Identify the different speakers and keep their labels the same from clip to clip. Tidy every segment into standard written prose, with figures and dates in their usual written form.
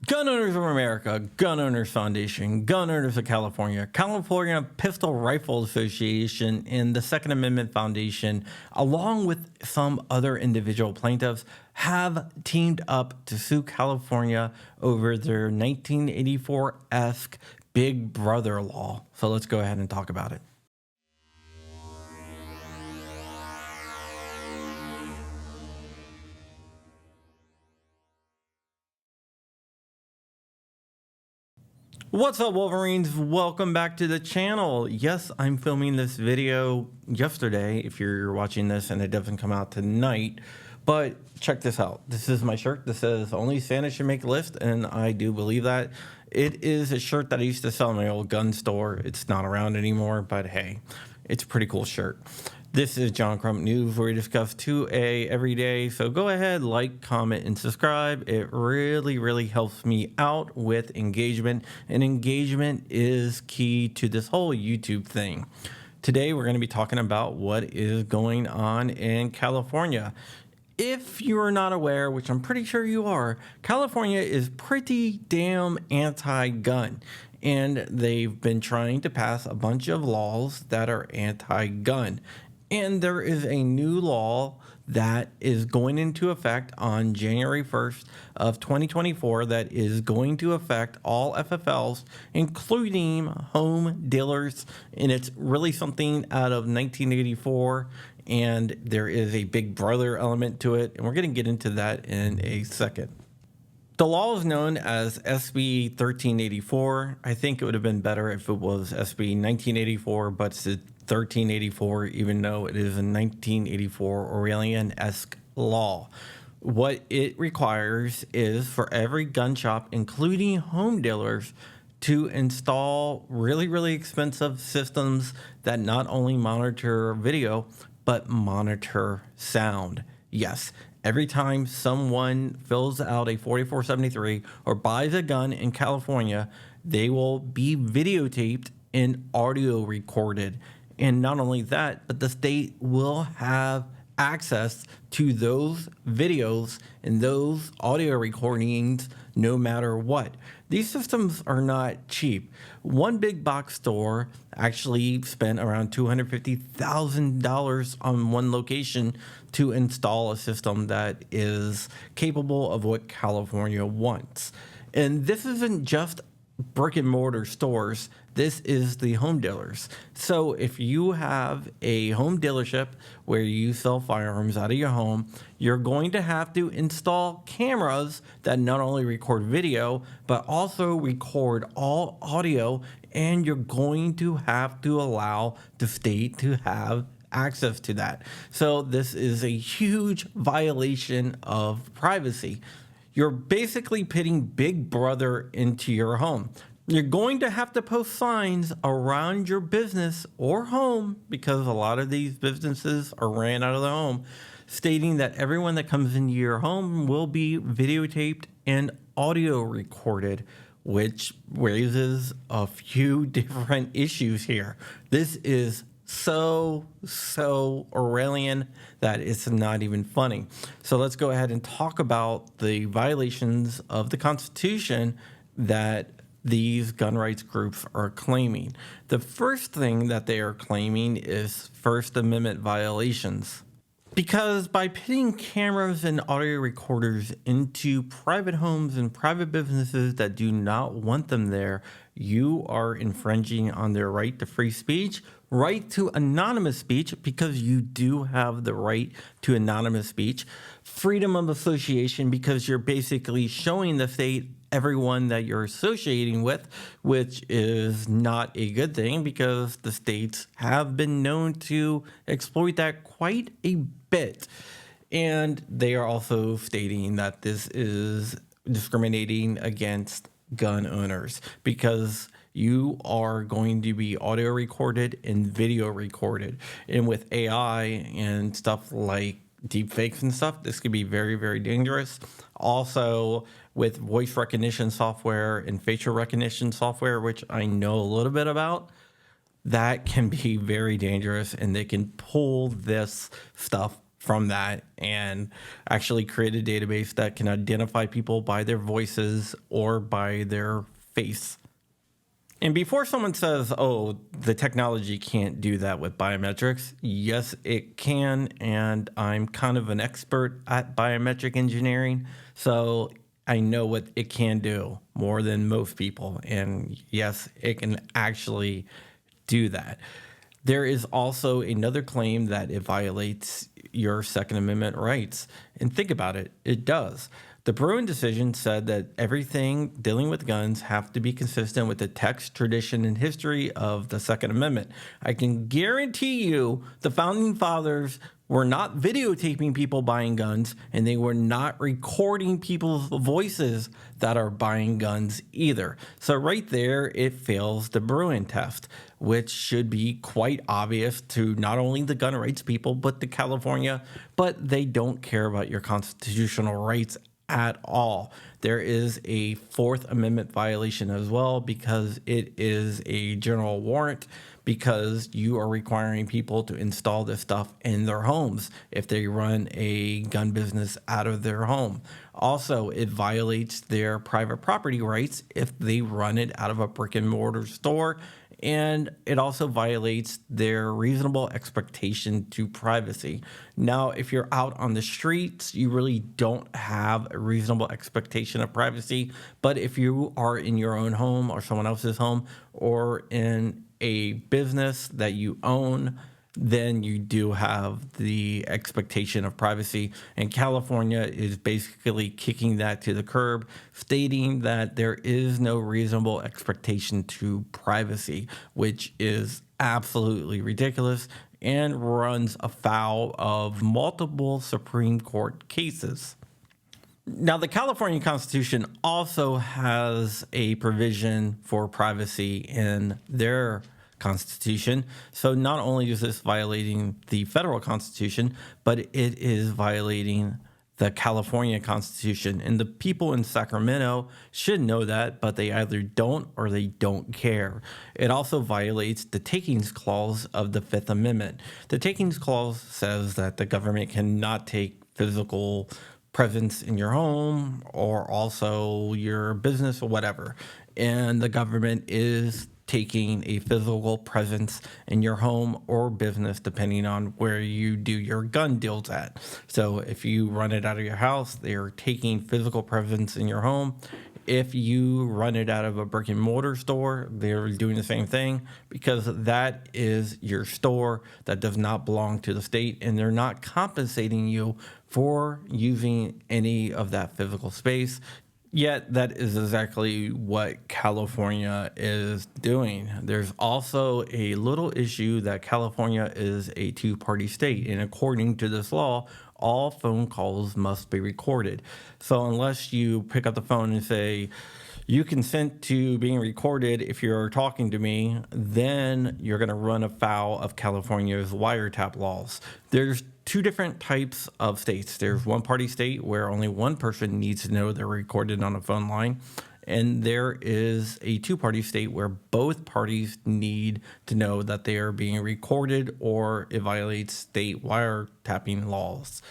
Speaker 1: Gun Owners of America, Gun Owners Foundation, Gun Owners of California, California Pistol Rifle Association, and the Second Amendment Foundation, along with some other individual plaintiffs, have teamed up to sue California over their 1984-esque Big Brother law. So let's go ahead and talk about it. What's up, Wolverines? Welcome back to the channel. Yes, I'm filming this video yesterday if you're watching this and it doesn't come out tonight, but check this out. This is my shirt that says only Santa should make a list, and I do believe that. It is a shirt that I used to sell in my old gun store. It's not around anymore, but hey, it's a pretty cool shirt. This is John Crump News, where we discuss 2A every day. So go ahead, like, comment, and subscribe. It really helps me out with engagement, and engagement is key to this whole YouTube thing. Today, we're going to be talking about what is going on in California. If you're not aware, which I'm pretty sure you are, California is pretty damn anti-gun. And they've been trying to pass a bunch of laws that are anti-gun. And there is a new law that is going into effect on January 1st of 2024 that is going to affect all FFLs, including home dealers. And it's really something out of 1984. And there is a Big Brother element to it. And we're going to get into that in a second. The law is known as SB 1384. I think it would have been better if it was SB 1984, but it's 1384, even though it is a 1984 Orwellian-esque law. What it requires is for every gun shop, including home dealers, to install really expensive systems that not only monitor video, but monitor sound. Yes, every time someone fills out a 4473 or buys a gun in California, they will be videotaped and audio recorded. And not only that, but the state will have access to those videos and those audio recordings no matter what. These systems are not cheap. One big box store actually spent around $250,000 on one location to install a system that is capable of what California wants. And this isn't just brick and mortar stores. This is the home dealers. So if you have a home dealership where you sell firearms out of your home, you're going to have to install cameras that not only record video, but also record all audio, and you're going to have to allow the state to have access to that. So this is a huge violation of privacy. You're basically pitting Big Brother into your home. You're going to have to post signs around your business or home, because a lot of these businesses are ran out of the home, stating that everyone that comes into your home will be videotaped and audio recorded, which raises a few different issues here. This is so Orwellian that it's not even funny. So let's go ahead and talk about the violations of the Constitution that these gun rights groups are claiming. The first thing that they are claiming is First Amendment violations. Because by putting cameras and audio recorders into private homes and private businesses that do not want them there, you are infringing on their right to free speech, right to anonymous speech, because you do have the right to anonymous speech, freedom of association, because you're basically showing the state everyone that you're associating with, which is not a good thing, because the states have been known to exploit that quite a bit. And they are also stating that this is discriminating against gun owners, because you are going to be audio recorded and video recorded. And with AI and stuff like deepfakes and stuff, this could be very dangerous. Also, with voice recognition software and facial recognition software, which I know a little bit about, that can be very dangerous, and they can pull this stuff from that and actually create a database that can identify people by their voices or by their face. And before someone says, oh, the technology can't do that with biometrics, yes, it can. And I'm kind of an expert at biometric engineering. So I know what it can do more than most people. And yes, it can actually do that. There is also another claim that it violates your Second Amendment rights. And think about it, it does. The Bruin decision said that everything dealing with guns have to be consistent with the text, tradition, and history of the Second Amendment. I can guarantee you the Founding Fathers were not videotaping people buying guns, and they were not recording people's voices that are buying guns either. So right there, it fails the Bruin test, which should be quite obvious to not only the gun rights people, but the California, but they don't care about your constitutional rights at all. There is a Fourth Amendment violation as well because it is a general warrant, because you are requiring people to install this stuff in their homes if they run a gun business out of their home. Also, it violates their private property rights if they run it out of a brick and mortar store. And it also violates their reasonable expectation to privacy. Now, if you're out on the streets, you really don't have a reasonable expectation of privacy. But if you are in your own home or someone else's home or in a business that you own, then you do have the expectation of privacy. And California is basically kicking that to the curb, stating that there is no reasonable expectation to privacy, which is absolutely ridiculous and runs afoul of multiple Supreme Court cases. Now, the California Constitution also has a provision for privacy in their Constitution. So not only is this violating the federal Constitution, but it is violating the California Constitution. And the people in Sacramento should know that, but they either don't or they don't care. It also violates the Takings Clause of the Fifth Amendment. The Takings Clause says that the government cannot take physical presence in your home or also your business or whatever. And the government is taking a physical presence in your home or business, depending on where you do your gun deals at. So if you run it out of your house, they're taking physical presence in your home. If you run it out of a brick and mortar store, they're doing the same thing, because that is your store that does not belong to the state, and they're not compensating you for using any of that physical space. Yet that is exactly what California is doing. There's also a little issue that California is a two-party state, and according to this law, all phone calls must be recorded. So unless you pick up the phone and say, you consent to being recorded if you're talking to me, then you're going to run afoul of California's wiretap laws. There's two different types of states. There's one party state where only one person needs to know they're recorded on a phone line. And there is a two-party state where both parties need to know that they are being recorded, or it violates state wiretapping laws.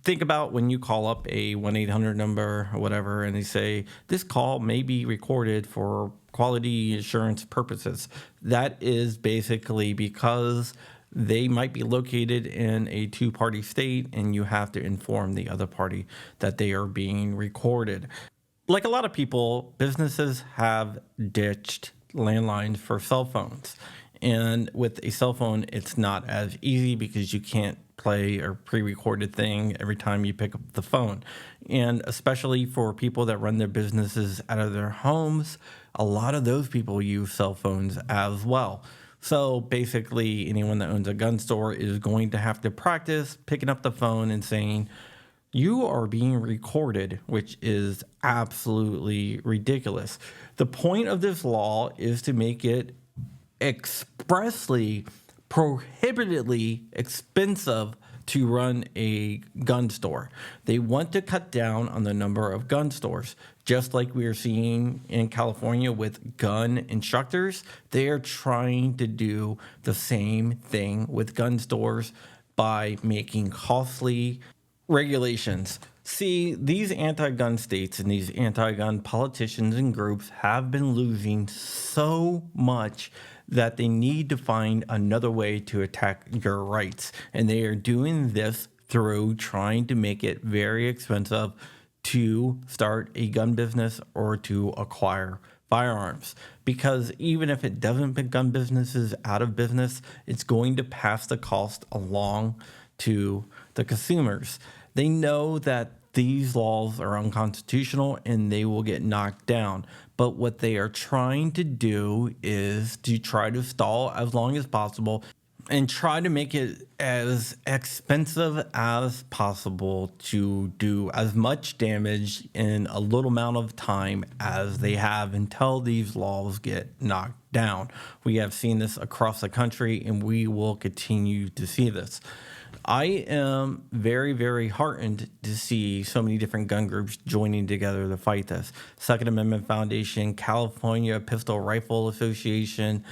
Speaker 1: Think about when you call up a 1-800 number or whatever, and they say, this call may be recorded for quality assurance purposes. That is basically because they might be located in a two-party state, and you have to inform the other party that they are being recorded. Like a lot of people, businesses have ditched landlines for cell phones. And with a cell phone, it's not as easy because you can't play a pre-recorded thing every time you pick up the phone. And especially for people that run their businesses out of their homes, a lot of those people use cell phones as well. So basically, anyone that owns a gun store is going to have to practice picking up the phone and saying, you are being recorded, which is absolutely ridiculous. The point of this law is to make it expressly, prohibitively expensive to run a gun store. They want to cut down on the number of gun stores. Just like we are seeing in California with gun instructors, they are trying to do the same thing with gun stores, by making costly regulations. See, these anti gun states and these anti gun politicians and groups have been losing so much that they need to find another way to attack your rights. And they are doing this through trying to make it very expensive to start a gun business or to acquire firearms. Because even if it doesn't put gun businesses out of business, it's going to pass the cost along to the consumers. They know that these laws are unconstitutional and they will get knocked down. But what they are trying to do is to try to stall as long as possible and try to make it as expensive as possible to do as much damage in a little amount of time as they have until these laws get knocked down. We have seen this across the country and we will continue to see this. I am very, very heartened to see so many different gun groups joining together to fight this. Second Amendment Foundation, California Pistol Rifle Association,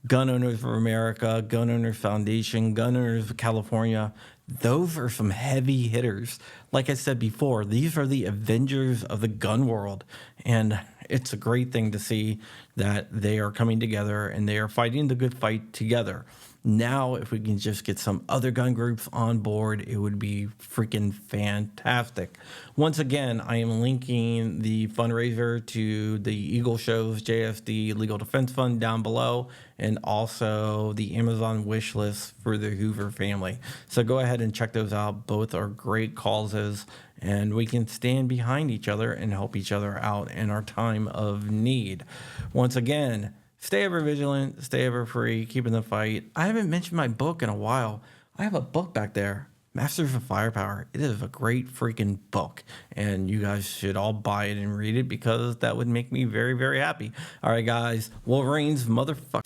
Speaker 1: Gun Owners of America, Gun Owners Foundation, Gun Owners of California. Those are some heavy hitters. Like I said before, these are the Avengers of the gun world. And it's a great thing to see that they are coming together and they are fighting the good fight together. Now, if we can just get some other gun groups on board, it would be freaking fantastic. Once again, I am linking the fundraiser to the Eagle Show's JSD Legal Defense Fund down below, and also the Amazon wish list for the Hoover family. So go ahead and check those out. Both are great causes, and we can stand behind each other and help each other out in our time of need. Once again, stay ever vigilant, stay ever free, keeping the fight. I haven't mentioned my book in a while. I have a book back there, Masters of Firepower. It is a great freaking book, and you guys should all buy it and read it because that would make me very, very happy. All right, guys, Wolverine's motherfucker.